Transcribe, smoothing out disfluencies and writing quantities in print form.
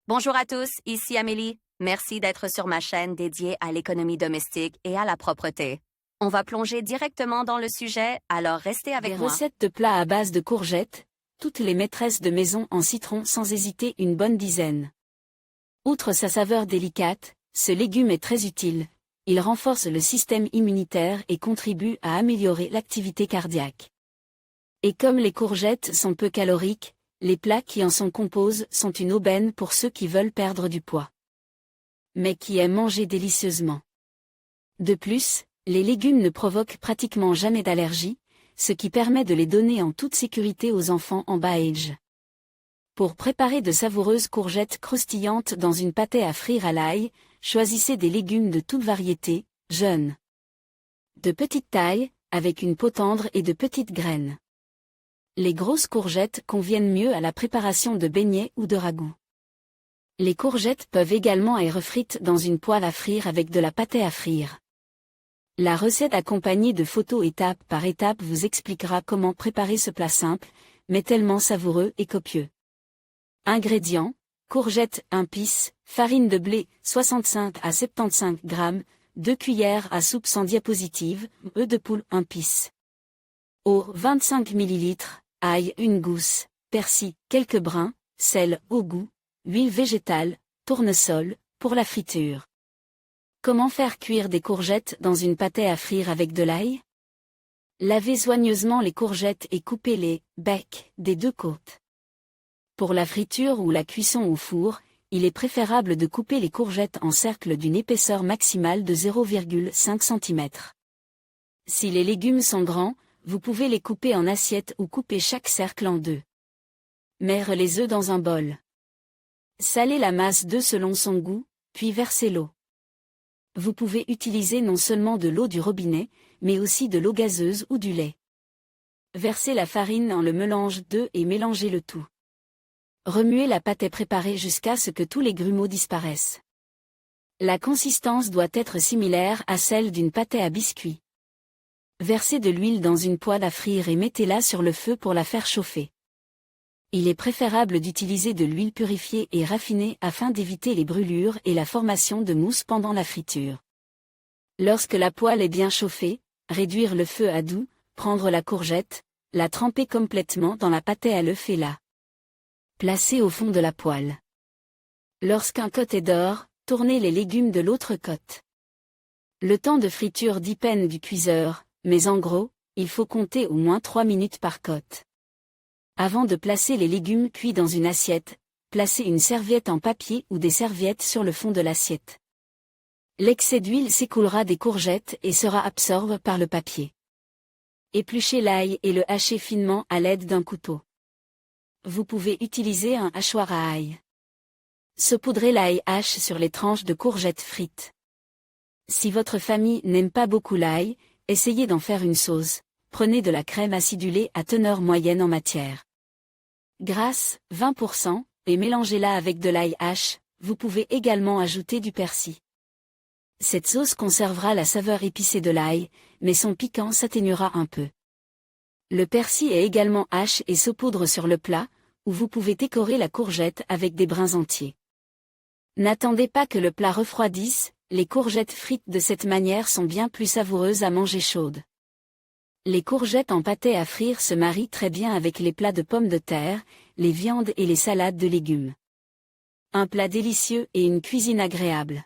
Bonjour à tous, ici Amélie. Merci d'être sur ma chaîne dédiée à l'économie domestique et à la propreté. On va plonger directement dans le sujet, alors restez avec Des moi. recettes de plats à base de courgettes, toutes les maîtresses de maison en citeront sans hésiter une bonne dizaine. Outre sa saveur délicate, ce légume est très utile. Il renforce le système immunitaire et contribue à améliorer l'activité cardiaque. Et comme les courgettes sont peu caloriques, les plats qui en sont composés sont une aubaine pour ceux qui veulent perdre du poids, mais qui aiment manger délicieusement. De plus, les légumes ne provoquent pratiquement jamais d'allergie, ce qui permet de les donner en toute sécurité aux enfants en bas âge. Pour préparer de savoureuses courgettes croustillantes dans une pâtée à frire à l'ail, choisissez des légumes de toute variété, jeunes, de petite taille, avec une peau tendre et de petites graines. Les grosses courgettes conviennent mieux à la préparation de beignets ou de ragoûts. Les courgettes peuvent également être frites dans une poêle à frire avec de la pâtée à frire. La recette accompagnée de photos étape par étape vous expliquera comment préparer ce plat simple, mais tellement savoureux et copieux. Ingrédients: courgettes 1 pisse, farine de blé 65 à 75 g, 2 cuillères à soupe sans diapositive, œufs de poule 1 pisse. Eau 25 ml, ail 1 gousse, persil, quelques brins, sel au goût, huile végétale, tournesol, pour la friture. Comment faire cuire des courgettes dans une pâtée à frire avec de l'ail? Lavez soigneusement les courgettes et coupez les becs des deux côtés. Pour la friture ou la cuisson au four, il est préférable de couper les courgettes en cercles d'une épaisseur maximale de 0,5 cm. Si les légumes sont grands, vous pouvez les couper en assiettes ou couper chaque cercle en deux. Mettre les œufs dans un bol. Salez la masse d'œufs selon son goût, puis versez l'eau. Vous pouvez utiliser non seulement de l'eau du robinet, mais aussi de l'eau gazeuse ou du lait. Versez la farine dans le mélange d'œufs et mélangez le tout. Remuez la pâtée préparée jusqu'à ce que tous les grumeaux disparaissent. La consistance doit être similaire à celle d'une pâtée à biscuits. Versez de l'huile dans une poêle à frire et mettez-la sur le feu pour la faire chauffer. Il est préférable d'utiliser de l'huile purifiée et raffinée afin d'éviter les brûlures et la formation de mousse pendant la friture. Lorsque la poêle est bien chauffée, réduire le feu à doux, prendre la courgette, la tremper complètement dans la pâtée à l'œuf et la placer au fond de la poêle. Lorsqu'un côté est d'or, tournez les légumes de l'autre côté. Le temps de friture dépend du cuiseur, mais en gros, il faut compter au moins 3 minutes par côte. Avant de placer les légumes cuits dans une assiette, placez une serviette en papier ou des serviettes sur le fond de l'assiette. L'excès d'huile s'écoulera des courgettes et sera absorbé par le papier. Épluchez l'ail et le hachez finement à l'aide d'un couteau. Vous pouvez utiliser un hachoir à ail. Saupoudrez l'ail hache sur les tranches de courgettes frites. Si votre famille n'aime pas beaucoup l'ail, essayez d'en faire une sauce. Prenez de la crème acidulée à teneur moyenne en matière grasse, 20%, et mélangez-la avec de l'ail hache. Vous pouvez également ajouter du persil. Cette sauce conservera la saveur épicée de l'ail, mais son piquant s'atténuera un peu. Le persil est également hache et saupoudre sur le plat, ou vous pouvez décorer la courgette avec des brins entiers. N'attendez pas que le plat refroidisse, les courgettes frites de cette manière sont bien plus savoureuses à manger chaudes. Les courgettes en pâtée à frire se marient très bien avec les plats de pommes de terre, les viandes et les salades de légumes. Un plat délicieux et une cuisine agréable.